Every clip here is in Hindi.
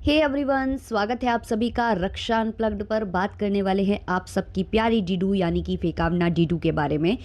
हे एवरीवन, स्वागत है आप सभी का रक्षा अनप्लग्ड पर। बात करने वाले हैं आप सबकी प्यारी डीडू यानी कि फेकावना डीडू के बारे में।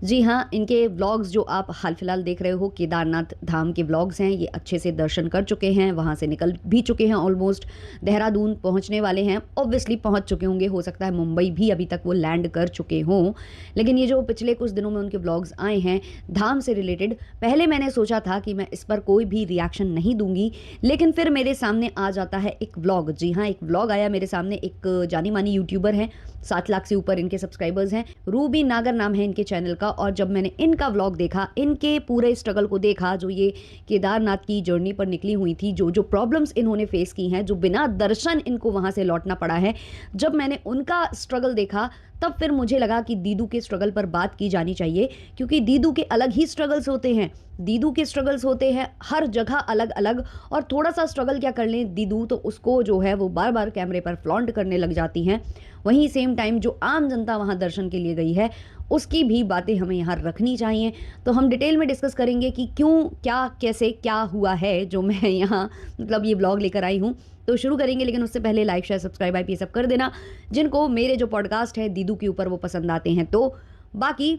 जी हाँ, इनके व्लॉग्स जो आप हाल फिलहाल देख रहे हो, केदारनाथ धाम के व्लॉग्स हैं। ये अच्छे से दर्शन कर चुके हैं, वहाँ से निकल भी चुके हैं, ऑलमोस्ट देहरादून पहुँचने वाले हैं। ऑब्वियसली पहुँच चुके होंगे, हो सकता है मुंबई भी अभी तक वो लैंड कर चुके हों। लेकिन ये जो पिछले कुछ दिनों में उनके व्लॉग्स आए हैं धाम से रिलेटेड, पहले मैंने सोचा था कि मैं इस पर कोई भी रिएक्शन नहीं दूंगी, लेकिन फिर मेरे सामने आ जाता है एक व्लॉग। जी हाँ, एक व्लॉग आया मेरे सामने। एक जानी मानी यूट्यूबर हैं, 7 लाख से ऊपर इनके सब्सक्राइबर्स हैं, रूबी नागर नाम है इनके चैनल का। और जब मैंने इनका व्लॉग देखा, इनके पूरे स्ट्रगल को देखा, जो ये केदारनाथ की जर्नी पर निकली हुई थी, जो जो प्रॉब्लम्स इन्होंने फेस की हैं, जो बिना दर्शन इनको वहाँ से लौटना पड़ा है, जब मैंने उनका स्ट्रगल देखा, तब फिर मुझे लगा कि दीदू के स्ट्रगल पर बात की जानी चाहिए। क्योंकि दीदू के अलग ही स्ट्रगल्स होते हैं, दीदू के स्ट्रगल्स होते हैं हर जगह अलग अलग। और थोड़ा सा स्ट्रगल क्या कर लें दीदू, तो उसको जो है वो बार बार कैमरे पर फ्लॉन्ट करने लग जाती हैं। वहीं सेम टाइम जो आम जनता वहाँ दर्शन के लिए गई है, उसकी भी बातें हमें यहाँ रखनी चाहिए। तो हम डिटेल में डिस्कस करेंगे कि क्यों, क्या, कैसे, क्या हुआ है, जो मैं यहाँ मतलब ये ब्लॉग लेकर आई हूँ। तो शुरू करेंगे, लेकिन उससे पहले लाइक शेयर सब्सक्राइब आप ये सब कर देना, जिनको मेरे जो पॉडकास्ट है दीदू के ऊपर वो पसंद आते हैं। तो बाकी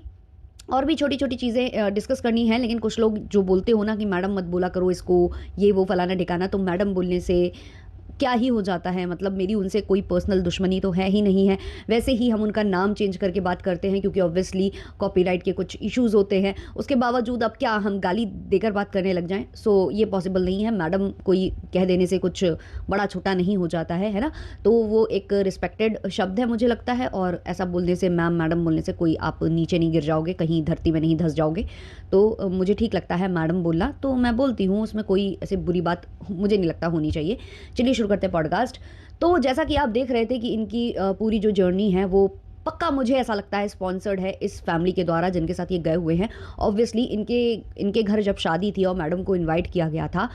और भी छोटी छोटी चीज़ें डिस्कस करनी है। लेकिन कुछ लोग जो बोलते हो ना कि मैडम मत बोला करो इसको, ये वो फलाना ठिकाना, तो मैडम बोलने से क्या ही हो जाता है। मतलब मेरी उनसे कोई पर्सनल दुश्मनी तो है ही नहीं है। वैसे ही हम उनका नाम चेंज करके बात करते हैं, क्योंकि ऑब्वियसली कॉपीराइट के कुछ इश्यूज़ होते हैं। उसके बावजूद अब क्या हम गाली देकर बात करने लग जाएं? सो ये पॉसिबल नहीं है। मैडम कोई कह देने से कुछ बड़ा छोटा नहीं हो जाता है ना। तो वो एक रिस्पेक्टेड शब्द है मुझे लगता है, और ऐसा बोलने से, मैम मैडम बोलने से कोई आप नीचे नहीं गिर जाओगे, कहीं धरती में नहीं धंस जाओगे। तो मुझे ठीक लगता है मैडम बोलना, तो मैं बोलती हूँ। उसमें कोई ऐसे बुरी बात मुझे नहीं लगता होनी चाहिए। चलिए शुरू करते हैं पॉडकास्ट। तो जैसा कि आप देख रहे थे कि इनकी पूरी जो जर्नी है वो पक्का मुझे ऐसा लगता है स्पॉन्सर्ड है इस फैमिली के द्वारा जिनके साथ ये गए हुए हैं। ऑब्वियसली इनके घर जब शादी थी और मैडम को इनवाइट किया गया था,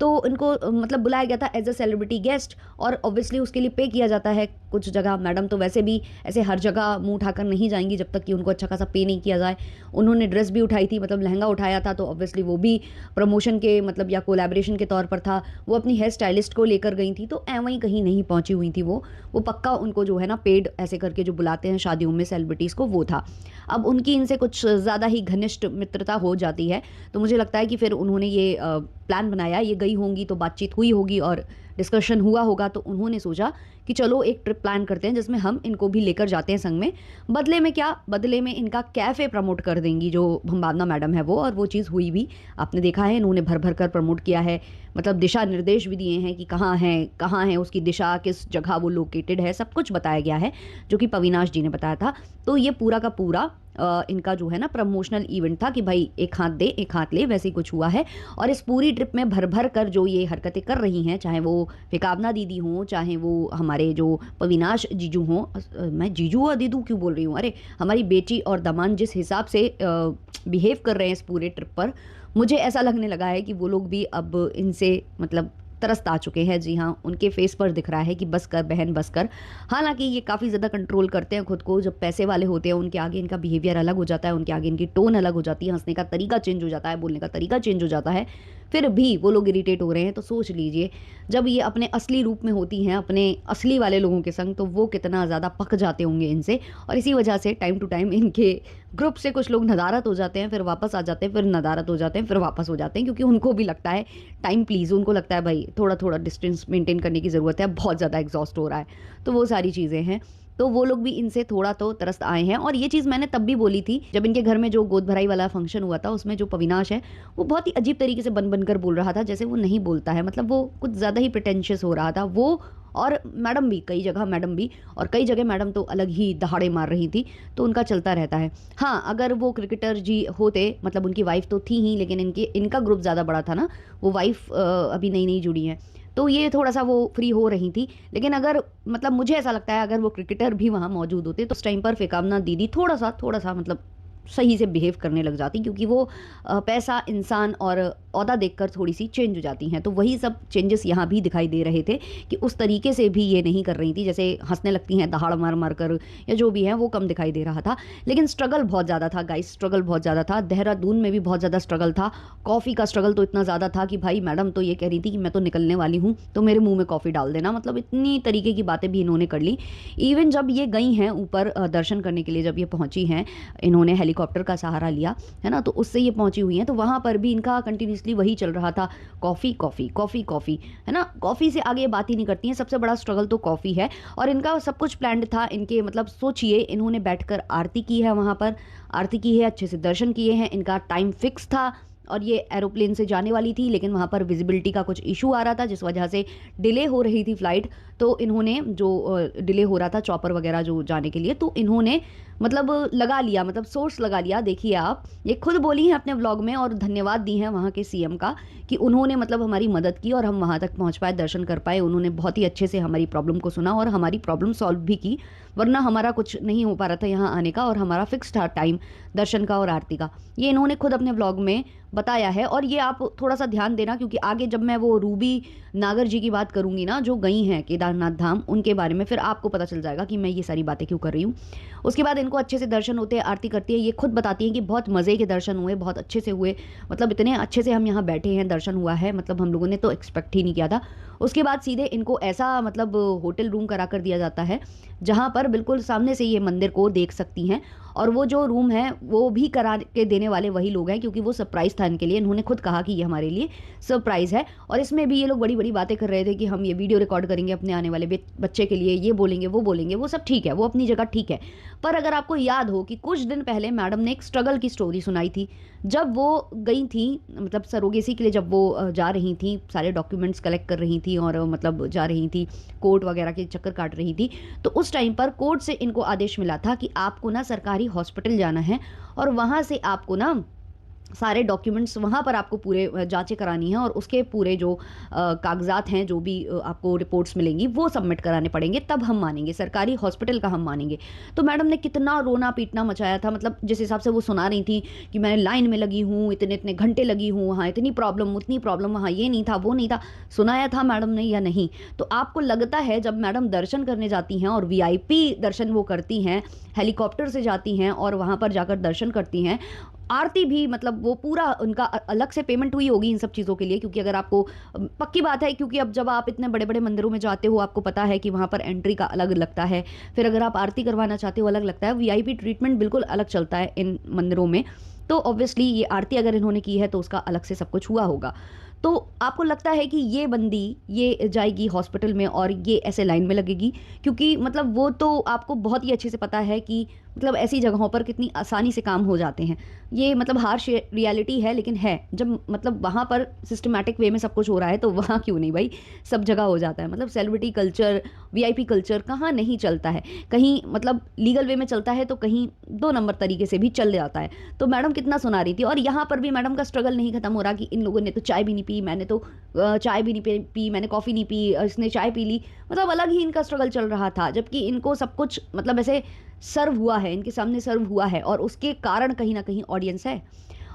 तो इनको मतलब बुलाया गया था एज अ सेलिब्रिटी गेस्ट, और ऑब्वियसली उसके लिए पे किया जाता है कुछ जगह। मैडम तो वैसे भी ऐसे हर जगह मुंह उठाकर नहीं जाएंगी जब तक कि उनको अच्छा खासा पे नहीं किया जाए। उन्होंने ड्रेस भी उठाई थी, मतलब लहंगा उठाया था, तो ऑब्वियसली वो भी प्रमोशन के मतलब या कोलैबोरेशन के तौर पर था। वो अपनी हेयर स्टाइलिस्ट को लेकर गई थी, तो वहीं कहीं नहीं पहुंची हुई थी वो पक्का उनको जो है ना पेड ऐसे करके जो बुलाते हैं शादियों में सेलिब्रिटीज़ को, वो था। अब उनकी इनसे कुछ ज़्यादा ही घनिष्ठ मित्रता हो जाती है, तो मुझे लगता है कि फिर उन्होंने ये प्लान बनाया। ये गई होंगी तो बातचीत हुई होगी और डिस्कशन हुआ होगा, तो उन्होंने सोचा कि चलो एक ट्रिप प्लान करते हैं जिसमें हम इनको भी लेकर जाते हैं संग में। बदले में क्या, बदले में इनका कैफ़े प्रमोट कर देंगी जो भंभावना मैडम है वो। और वो चीज़ हुई भी, आपने देखा है, इन्होंने भर भर कर प्रमोट किया है। मतलब दिशा निर्देश भी दिए हैं कि कहाँ है उसकी दिशा, किस जगह वो लोकेटेड है, सब कुछ बताया गया है, जो कि पविनाश जी ने बताया था। तो ये पूरा का पूरा इनका जो है ना प्रमोशनल इवेंट था कि भाई एक हाथ दे एक हाथ ले, वैसे ही कुछ हुआ है। और इस पूरी ट्रिप में भर भर कर जो ये हरकतें कर रही हैं, चाहे वो फेकावना दीदी हों, चाहे वो हमारे जो पविनाश जीजू हों, मैं जीजू और दीदू क्यों बोल रही हूँ, अरे हमारी बेटी और दामाद जिस हिसाब से बिहेव कर रहे हैं इस पूरे ट्रिप पर, मुझे ऐसा लगने लगा है कि वो लोग भी अब इनसे मतलब तरस आ चुके हैं। जी हाँ, उनके फेस पर दिख रहा है कि बस कर बहन बस कर। हालांकि ये काफ़ी ज़्यादा कंट्रोल करते हैं खुद को। जब पैसे वाले होते हैं उनके आगे इनका बिहेवियर अलग हो जाता है, उनके आगे इनकी टोन अलग हो जाती है, हंसने का तरीका चेंज हो जाता है, बोलने का तरीका चेंज हो जाता है। फिर भी वो लोग इरिटेट हो रहे हैं, तो सोच लीजिए जब ये अपने असली रूप में होती हैं, अपने असली वाले लोगों के संग, तो वो कितना ज़्यादा पक जाते होंगे इनसे। और इसी वजह से टाइम टू टाइम इनके ग्रुप से कुछ लोग नदारत हो जाते हैं, फिर वापस आ जाते हैं, फिर नदारत हो जाते हैं, फिर वापस हो जाते हैं, क्योंकि उनको भी लगता है टाइम प्लीज़, उनको लगता है भाई थोड़ा थोड़ा डिस्टेंस मेंटेन करने की ज़रूरत है, बहुत ज़्यादा एग्जॉस्ट हो रहा है। तो वो सारी चीज़ें हैं। तो वो लोग भी इनसे थोड़ा तो तरस आए हैं। और ये चीज़ मैंने तब भी बोली थी जब इनके घर में जो गोद भराई वाला फंक्शन हुआ था, उसमें जो पविनाश है वो बहुत ही अजीब तरीके से बन बनकर बोल रहा था, जैसे वो नहीं बोलता है। मतलब वो कुछ ज़्यादा ही प्रिटेंशियस हो रहा था वो। और मैडम भी, कई जगह मैडम भी, और कई जगह मैडम तो अलग ही दहाड़े मार रही थी। तो उनका चलता रहता है। हाँ, अगर वो क्रिकेटर जी होते, मतलब उनकी वाइफ तो थी ही, लेकिन इनका ग्रुप ज़्यादा बड़ा था ना, वो वाइफ अभी नई नई जुड़ी हैं, तो ये थोड़ा सा वो फ्री हो रही थी। लेकिन अगर मतलब मुझे ऐसा लगता है अगर वो क्रिकेटर भी वहाँ मौजूद होते तो उस टाइम पर फेकावना दीदी थोड़ा सा मतलब सही से बिहेव करने लग जाती, क्योंकि वो पैसा, इंसान और ओहदा देखकर थोड़ी सी चेंज हो जाती हैं। तो वही सब चेंजेस यहाँ भी दिखाई दे रहे थे कि उस तरीके से भी ये नहीं कर रही थी, जैसे हंसने लगती हैं दहाड़ मार मार कर या जो भी है, वो कम दिखाई दे रहा था। लेकिन स्ट्रगल बहुत ज़्यादा था गाइस, स्ट्रगल बहुत ज़्यादा था। देहरादून में भी बहुत ज़्यादा स्ट्रगल था। कॉफ़ी का स्ट्रगल तो इतना ज़्यादा था कि भाई मैडम तो ये कह रही थी कि मैं तो निकलने वाली हूँ, तो मेरे मुंह में कॉफ़ी डाल देना, मतलब इतनी तरीके की बातें भी इन्होंने कर ली। इवन जब ये गई हैं ऊपर दर्शन करने के लिए, जब ये पहुंची हैं, इन्होंने हेलीकॉप्टर का सहारा लिया है ना, तो उससे ये पहुंची हुई हैं, तो वहां पर भी इनका कंटिन्यूसली वही चल रहा था, कॉफ़ी कॉफ़ी कॉफ़ी कॉफ़ी, है ना। कॉफ़ी से आगे बात ही नहीं करती हैं, सबसे बड़ा स्ट्रगल तो कॉफ़ी है। और इनका सब कुछ प्लान्ड था, इनके मतलब सोचिए, इन्होंने बैठकर आरती की है, वहाँ पर आरती की है, अच्छे से दर्शन किए हैं, इनका टाइम फिक्स था और ये एरोप्लेन से जाने वाली थी, लेकिन वहाँ पर विजिबिलिटी का कुछ इशू आ रहा था जिस वजह से डिले हो रही थी फ़्लाइट। तो इन्होंने जो डिले हो रहा था चॉपर वगैरह जो जाने के लिए, तो इन्होंने मतलब लगा लिया, मतलब सोर्स लगा लिया। देखिए आप, ये खुद बोली हैं अपने व्लॉग में और धन्यवाद दी हैं वहाँ के सीएम का कि उन्होंने मतलब हमारी मदद की और हम वहाँ तक पहुँच पाए, दर्शन कर पाए। उन्होंने बहुत ही अच्छे से हमारी प्रॉब्लम को सुना और हमारी प्रॉब्लम सॉल्व भी की, वरना हमारा कुछ नहीं हो पा रहा था यहाँ आने का, और हमारा फिक्स था टाइम दर्शन का और आरती का। ये इन्होंने खुद अपने व्लॉग में बताया है। और ये आप थोड़ा सा ध्यान देना, क्योंकि आगे जब मैं वो रूबी नागर जी की बात करूंगी ना, जो गई हैं केदारनाथ धाम, उनके बारे में फिर आपको पता चल जाएगा कि मैं ये सारी बातें क्यों कर रही हूँ। उसके बाद इनको अच्छे से दर्शन होते हैं, आरती करती है, ये खुद बताती हैं कि बहुत मज़े के दर्शन हुए, बहुत अच्छे से हुए, मतलब इतने अच्छे से हम यहाँ बैठे हैं, दर्शन हुआ है, मतलब हम लोगों ने तो एक्सपेक्ट ही नहीं किया था। उसके बाद सीधे इनको ऐसा मतलब होटल रूम करा कर दिया जाता है जहाँ पर बिल्कुल सामने से ये मंदिर को देख सकती हैं। और वो जो रूम है वो भी करा के देने वाले वही लोग हैं, क्योंकि वो सरप्राइज़ था इनके लिए। इन्होंने खुद कहा कि ये हमारे लिए सरप्राइज़ है। और इसमें भी ये लोग बड़ी बड़ी बातें कर रहे थे कि हम ये वीडियो रिकॉर्ड करेंगे अपने आने वाले बच्चे के लिए, ये बोलेंगे वो बोलेंगे, वो सब ठीक है, वो अपनी जगह ठीक है। पर अगर आपको याद हो कि कुछ दिन पहले मैडम ने एक स्ट्रगल की स्टोरी सुनाई थी, जब वो गई थी मतलब सरोगेसी के लिए, जब वो जा रही थी, सारे डॉक्यूमेंट्स कलेक्ट कर रही थी और मतलब जा रही थी, कोर्ट वगैरह के चक्कर काट रही थी। तो उस टाइम पर कोर्ट से इनको आदेश मिला था कि आपको ना सरकारी हॉस्पिटल जाना है और वहाँ से आपको ना सारे डॉक्यूमेंट्स वहाँ पर आपको पूरे जांचें करानी है और उसके पूरे जो कागजात हैं, जो भी आपको रिपोर्ट्स मिलेंगी, वो सबमिट कराने पड़ेंगे, तब हम मानेंगे, सरकारी हॉस्पिटल का हम मानेंगे। तो मैडम ने कितना रोना पीटना मचाया था, मतलब जिस हिसाब से वो सुना रही थी कि मैं लाइन में लगी हूँ, इतने इतने घंटे लगी हूँ, वहाँ इतनी प्रॉब्लम, उतनी प्रॉब्लम, वहाँ ये नहीं था, वो नहीं था। सुनाया था मैडम ने या नहीं? तो आपको लगता है जब मैडम दर्शन करने जाती हैं और वीआईपी दर्शन वो करती हैं, हेलीकॉप्टर से जाती हैं और वहाँ पर जाकर दर्शन करती हैं, आरती भी, मतलब वो पूरा उनका अलग से पेमेंट हुई होगी इन सब चीज़ों के लिए, क्योंकि अगर आपको पक्की बात है, क्योंकि अब जब आप इतने बड़े बड़े मंदिरों में जाते हो आपको पता है कि वहाँ पर एंट्री का अलग लगता है, फिर अगर आप आरती करवाना चाहते हो अलग लगता है, वीआईपी ट्रीटमेंट बिल्कुल अलग चलता है इन मंदिरों में। तो ऑब्वियसली ये आरती अगर इन्होंने की है तो उसका अलग से सब कुछ हुआ होगा। तो आपको लगता है कि ये बंदी ये जाएगी हॉस्पिटल में और ये ऐसे लाइन में लगेगी? क्योंकि मतलब वो तो आपको बहुत ही अच्छे से पता है कि मतलब ऐसी जगहों पर कितनी आसानी से काम हो जाते हैं। ये मतलब हार्श रियलिटी है, लेकिन है, जब मतलब वहाँ पर सिस्टमैटिक वे में सब कुछ हो रहा है तो वहाँ क्यों नहीं भाई, सब जगह हो जाता है। मतलब सेलिब्रिटी कल्चर, वीआईपी कल्चर कहाँ नहीं चलता है, कहीं मतलब लीगल वे में चलता है तो कहीं 2 नंबर तरीके से भी चल जाता है। तो मैडम कितना सुना रही थी, और यहाँ पर भी मैडम का स्ट्रगल नहीं खत्म हो रहा कि इन लोगों ने तो चाय भी नहीं पी, मैंने तो चाय भी नहीं पी, मैंने कॉफ़ी नहीं पी, इसने चाय पी ली, मतलब अलग ही इनका स्ट्रगल चल रहा था। जबकि इनको सब कुछ मतलब ऐसे सर्व हुआ है, इनके सामने सर्व हुआ है, और उसके कारण कहीं ना कहीं ऑडियंस है।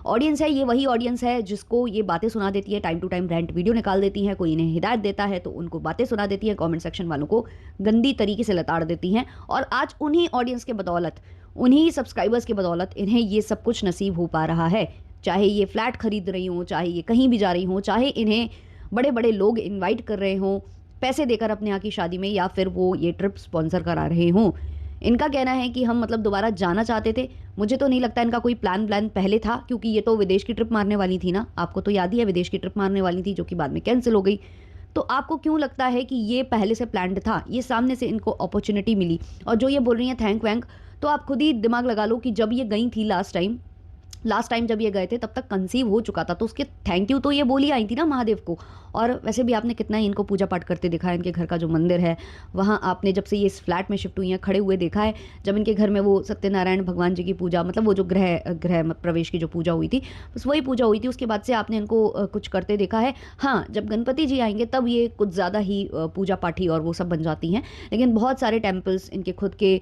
ऑडियंस है, ये वही ऑडियंस है जिसको ये बातें सुना देती है, time to time rent video निकाल देती है, कोई इन्हें हिदायत देता है तो उनको बातें सुना देती है, कमेंट सेक्शन वालों को गंदी तरीके से लताड़ देती हैं। और आज उन्हीं ऑडियंस के बदौलत, उन्हीं सब्सक्राइबर्स के बदौलत इन्हें ये सब कुछ नसीब हो पा रहा है। चाहे ये फ्लैट खरीद रही हों, चाहे ये कहीं भी जा रही हों, चाहे इन्हें बड़े बड़े लोग इन्वाइट कर रहे हों पैसे देकर अपने यहाँ की शादी में, या फिर वो ये ट्रिप स्पॉन्सर करा रहे हों। इनका कहना है कि हम मतलब दोबारा जाना चाहते थे। मुझे तो नहीं लगता इनका कोई प्लान पहले था, क्योंकि ये तो विदेश की ट्रिप मारने वाली थी ना, आपको तो याद ही है, विदेश की ट्रिप मारने वाली थी जो कि बाद में कैंसिल हो गई। तो आपको क्यों लगता है कि ये पहले से प्लान्ड था? ये सामने से इनको अपॉर्चुनिटी मिली। और जो ये बोल रही हैं थैंक वैंक, तो आप खुद ही दिमाग लगा लो कि जब ये गई थी लास्ट टाइम जब ये गए थे तब तक कंसीव हो चुका था, तो उसके थैंक यू तो ये बोली आई थी ना महादेव को। और वैसे भी आपने कितना ही इनको पूजा पाठ करते देखा है, इनके घर का जो मंदिर है वहाँ आपने जब से ये इस फ्लैट में शिफ्ट हुई हैं खड़े हुए देखा है। जब इनके घर में वो सत्यनारायण भगवान जी की पूजा, मतलब वो जो गृह प्रवेश की जो पूजा हुई थी, बस वही पूजा हुई थी, उसके बाद से आपने इनको कुछ करते देखा है। हाँ, जब गणपति जी आएंगे तब ये कुछ ज़्यादा ही पूजा पाठी और वो सब बन जाती हैं, लेकिन बहुत सारे टेम्पल्स इनके खुद के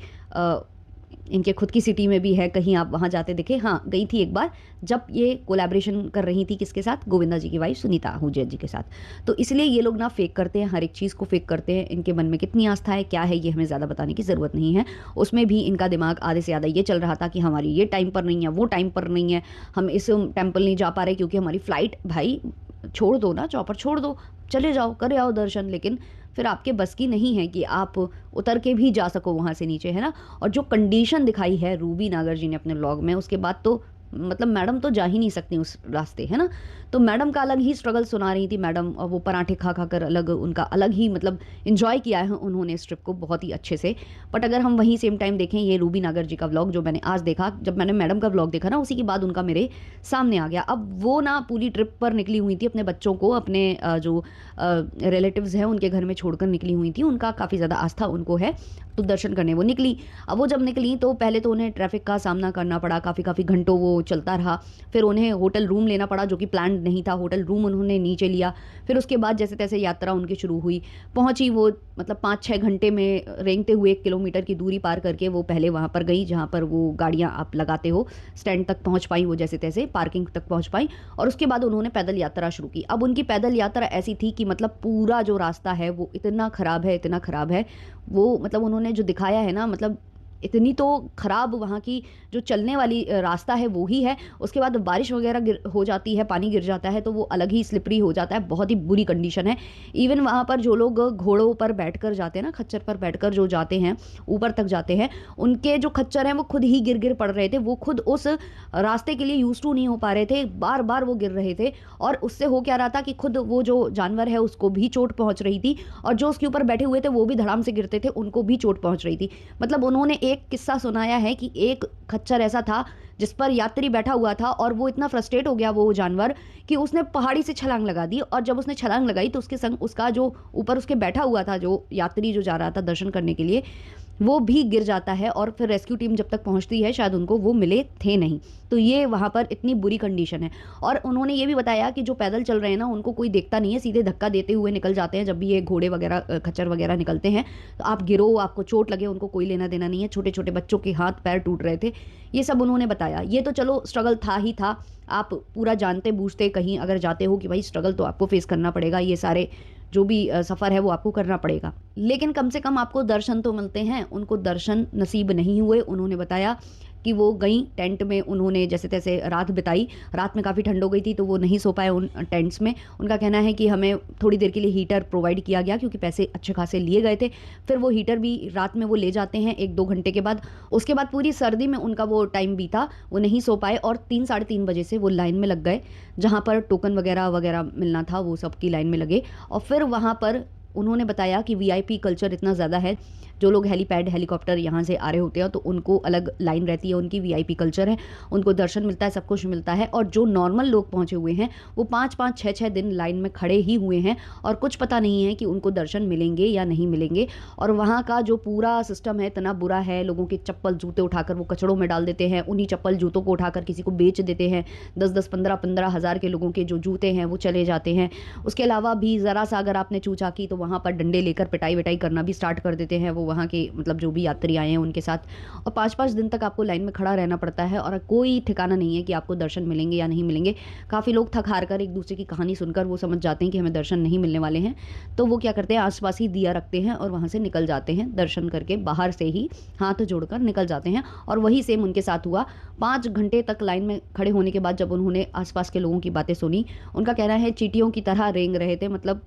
इनके खुद की सिटी में भी है, कहीं आप वहाँ जाते दिखे। हाँ, गई थी एक बार, जब ये कोलैबोरेशन कर रही थी किसके साथ, गोविंदा जी की वाइफ सुनीता आहूजा जी के साथ। तो इसलिए ये लोग ना फेक करते हैं, हर एक चीज़ को फेक करते हैं। इनके मन में कितनी आस्था है, क्या है, ये हमें ज़्यादा बताने की ज़रूरत नहीं है। उसमें भी इनका दिमाग आधे से ज़्यादा ये चल रहा था कि हमारी ये टाइम पर नहीं है, वो टाइम पर नहीं है, हम इस टेम्पल नहीं जा पा रहे क्योंकि हमारी फ़्लाइट, भाई छोड़ दो ना, चौपर छोड़ दो, चले जाओ, करे आओ दर्शन। लेकिन फिर आपके बस की नहीं है कि आप उतर के भी जा सको वहाँ से नीचे, है ना। और जो कंडीशन दिखाई है रूबी नागर जी ने अपने व्लॉग में, उसके बाद तो मतलब मैडम तो जा ही नहीं सकती उस रास्ते, है ना। तो मैडम का अलग ही स्ट्रगल सुना रही थी मैडम, और वो पराठे खा खा कर अलग उनका अलग ही मतलब इन्जॉय किया है उन्होंने इस ट्रिप को बहुत ही अच्छे से। बट अगर हम वहीं सेम टाइम देखें, ये रूबी नागर जी का व्लॉग जो मैंने आज देखा, जब मैंने मैडम का व्लॉग देखा ना, उसी के बाद उनका मेरे सामने आ गया। अब वो ना पूरी ट्रिप पर निकली हुई थी, अपने बच्चों को अपने जो रिलेटिव्स हैं उनके घर में छोड़कर निकली हुई थी। उनका काफ़ी ज़्यादा आस्था उनको है, तो दर्शन करने वो निकली। अब वो जब निकली तो पहले तो उन्हें ट्रैफिक का सामना करना पड़ा, काफ़ी घंटों वो चलता रहा। फिर उन्हें होटल रूम लेना पड़ा जो कि प्लान नहीं था, होटल रूम उन्होंने नीचे लिया। फिर उसके बाद जैसे तैसे यात्रा उनकी शुरू हुई, पहुंची वो मतलब 5-6 घंटे में रेंगते हुए 1 किलोमीटर की दूरी पार करके वो पहले वहाँ पर गई जहाँ पर वो गाड़ियाँ आप लगाते हो, स्टैंड तक पहुँच पाई वो, जैसे तैसे पार्किंग तक पहुँच पाई। और उसके बाद उन्होंने पैदल यात्रा शुरू की। अब उनकी पैदल यात्रा ऐसी थी कि मतलब पूरा जो रास्ता है वो इतना ख़राब है, इतना ख़राब है वो, मतलब उन्होंने जो दिखाया है ना, मतलब इतनी तो ख़राब वहाँ की जो चलने वाली रास्ता है वो ही है। उसके बाद बारिश वगैरह हो जाती है, पानी गिर जाता है तो वो अलग ही स्लिपरी हो जाता है, बहुत ही बुरी कंडीशन है। इवन वहाँ पर जो लोग घोड़ों पर बैठकर जाते हैं ना, खच्चर पर बैठकर जो जाते हैं ऊपर तक जाते हैं, उनके जो खच्चर हैं वो खुद ही गिर गिर पड़ रहे थे। वो खुद उस रास्ते के लिए यूज टू नहीं हो पा रहे थे, बार बार वो गिर रहे थे। और उससे हो क्या रहा था कि खुद वो जो जानवर है उसको भी चोट पहुँच रही थी, और जो उसके ऊपर बैठे हुए थे वो भी धड़ाम से गिरते थे, उनको भी चोट पहुँच रही थी। मतलब उन्होंने एक किस्सा सुनाया है कि एक खच्चर ऐसा था जिस पर यात्री बैठा हुआ था, और वो इतना फ्रस्ट्रेट हो गया वो जानवर कि उसने पहाड़ी से छलांग लगा दी। और जब उसने छलांग लगाई तो उसके संग उसका जो ऊपर उसके बैठा हुआ था जो यात्री जो जा रहा था दर्शन करने के लिए, वो भी गिर जाता है। और फिर रेस्क्यू टीम जब तक पहुंचती है शायद उनको वो मिले थे नहीं। तो ये वहाँ पर इतनी बुरी कंडीशन है। और उन्होंने ये भी बताया कि जो पैदल चल रहे हैं ना उनको कोई देखता नहीं है, सीधे धक्का देते हुए निकल जाते हैं। जब भी ये घोड़े वगैरह खच्चर वगैरह निकलते हैं तो आप गिरो, आपको चोट लगे, उनको कोई लेना देना नहीं है। छोटे छोटे बच्चों के हाथ पैर टूट रहे थे, ये सब उन्होंने बताया। ये तो चलो स्ट्रगल था ही था, आप पूरा जानते बूझते कहीं अगर जाते हो कि भाई स्ट्रगल तो आपको फेस करना पड़ेगा, ये सारे जो भी सफ़र है वो आपको करना पड़ेगा। लेकिन कम से कम आपको दर्शन तो मिलते हैं। उनको दर्शन नसीब नहीं हुए। उन्होंने बताया कि वो गई टेंट में, उन्होंने जैसे तैसे रात बिताई। रात में काफ़ी ठंड हो गई थी तो वो नहीं सो पाए उन टेंट्स में। उनका कहना है कि हमें थोड़ी देर के लिए हीटर प्रोवाइड किया गया क्योंकि पैसे अच्छे खासे लिए गए थे। फिर वो हीटर भी रात में वो ले जाते हैं 1-2 घंटे के बाद। उसके बाद पूरी सर्दी में उनका वो टाइम बीता, वो नहीं सो पाए और 3-3:30 बजे से वो लाइन में लग गए जहाँ पर टोकन वगैरह वगैरह मिलना था, वो सब की लाइन में लगे। और फिर वहाँ पर उन्होंने बताया कि वीआईपी कल्चर इतना ज़्यादा है, जो लोग हेलीपैड हेलीकॉप्टर यहाँ से आ रहे होते हैं तो उनको अलग लाइन रहती है, उनकी वीआईपी कल्चर है, उनको दर्शन मिलता है, सब कुछ मिलता है। और जो नॉर्मल लोग पहुँचे हुए हैं वो 5-5, 6-6 दिन लाइन में खड़े ही हुए हैं और कुछ पता नहीं है कि उनको दर्शन मिलेंगे या नहीं मिलेंगे। और वहाँ का जो पूरा सिस्टम है इतना बुरा है, लोगों के चप्पल जूते उठाकर वो कचड़ों में डाल देते हैं, उन्हीं चप्पल जूतों को उठाकर किसी को बेच देते हैं। 10-10, 15-15 हज़ार के लोगों के जो जूते हैं वो चले जाते हैं। उसके अलावा भी ज़रा सा अगर आपने चूचा की तो वहाँ पर डंडे लेकर पिटाई विटाई करना भी स्टार्ट कर देते हैं वो वहाँ के मतलब जो भी यात्री आए हैं उनके साथ। और 5-5 दिन तक आपको लाइन में खड़ा रहना पड़ता है और कोई ठिकाना नहीं है कि आपको दर्शन मिलेंगे या नहीं मिलेंगे। काफ़ी लोग थक हार कर एक दूसरे की कहानी सुनकर वो समझ जाते हैं कि हमें दर्शन नहीं मिलने वाले हैं, तो वो क्या करते हैं आसपास ही दिया रखते हैं और वहाँ से निकल जाते हैं, दर्शन करके बाहर से ही हाथ जोड़कर निकल जाते हैं। और वही सेम उनके साथ हुआ। 5 घंटे तक लाइन में खड़े होने के बाद जब उन्होंने आसपास के लोगों की बातें सुनी, उनका कहना है चींटियों की तरह रेंग रहे थे, मतलब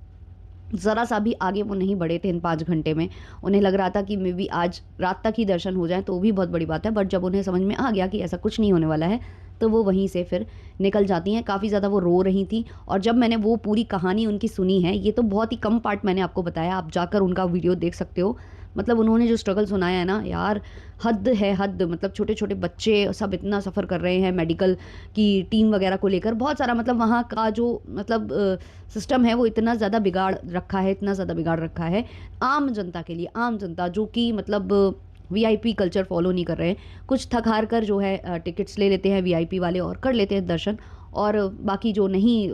ज़रा सा भी आगे वो नहीं बढ़े थे इन 5 घंटे में। उन्हें लग रहा था कि मे बी आज रात तक ही दर्शन हो जाए तो वो भी बहुत बड़ी बात है। बट जब उन्हें समझ में आ गया कि ऐसा कुछ नहीं होने वाला है तो वो वहीं से फिर निकल जाती हैं। काफ़ी ज़्यादा वो रो रही थी। और जब मैंने वो पूरी कहानी उनकी सुनी है, ये तो बहुत ही कम पार्ट मैंने आपको बताया, आप जाकर उनका वीडियो देख सकते हो। मतलब उन्होंने जो स्ट्रगल सुनाया है ना यार, हद है हद। मतलब छोटे छोटे बच्चे सब इतना सफ़र कर रहे हैं मेडिकल की टीम वगैरह को लेकर, बहुत सारा मतलब वहाँ का जो मतलब सिस्टम है वो इतना ज़्यादा बिगाड़ रखा है, इतना ज़्यादा बिगाड़ रखा है आम जनता के लिए। आम जनता जो कि मतलब वीआईपी कल्चर फॉलो नहीं कर रहे हैं, कुछ थक हार कर जो है टिकट्स ले लेते हैं वीआईपी वाले और कर लेते हैं दर्शन, और बाकी जो नहीं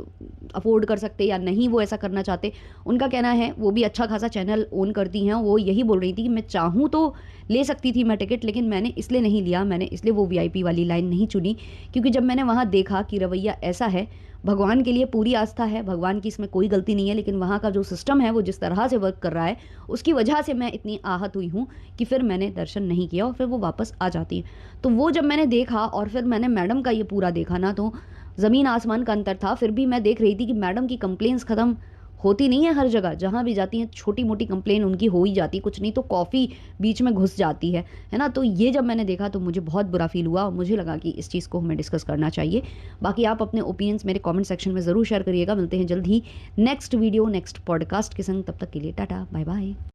अफ़ोर्ड कर सकते या नहीं वो ऐसा करना चाहते, उनका कहना है वो भी अच्छा खासा चैनल ओन करती हैं। वो यही बोल रही थी कि मैं चाहूँ तो ले सकती थी मैं टिकट, लेकिन मैंने इसलिए नहीं लिया, मैंने इसलिए वो वीआईपी वाली लाइन नहीं चुनी, क्योंकि जब मैंने वहाँ देखा कि रवैया ऐसा है, भगवान के लिए पूरी आस्था है, भगवान की इसमें कोई गलती नहीं है, लेकिन वहाँ का जो सिस्टम है वो जिस तरह से वर्क कर रहा है, उसकी वजह से मैं इतनी आहत हुई हूँ कि फिर मैंने दर्शन नहीं किया और फिर वो वापस आ जाती हैं। तो वो जब मैंने देखा और फिर मैंने मैडम का ये पूरा देखा ना, तो ज़मीन आसमान का अंतर था। फिर भी मैं देख रही थी कि मैडम की कंप्लेंट्स ख़त्म होती नहीं है, हर जगह जहाँ भी जाती हैं छोटी मोटी कंप्लेन उनकी हो ही जाती, कुछ नहीं तो कॉफ़ी बीच में घुस जाती है ना। तो ये जब मैंने देखा तो मुझे बहुत बुरा फील हुआ और मुझे लगा कि इस चीज़ को हमें डिस्कस करना चाहिए। बाकी आप अपने ओपिनियंस मेरे कमेंट सेक्शन में ज़रूर शेयर करिएगा। मिलते हैं जल्द ही नेक्स्ट वीडियो नेक्स्ट पॉडकास्ट के संग, तब तक के लिए टाटा बाय बाय।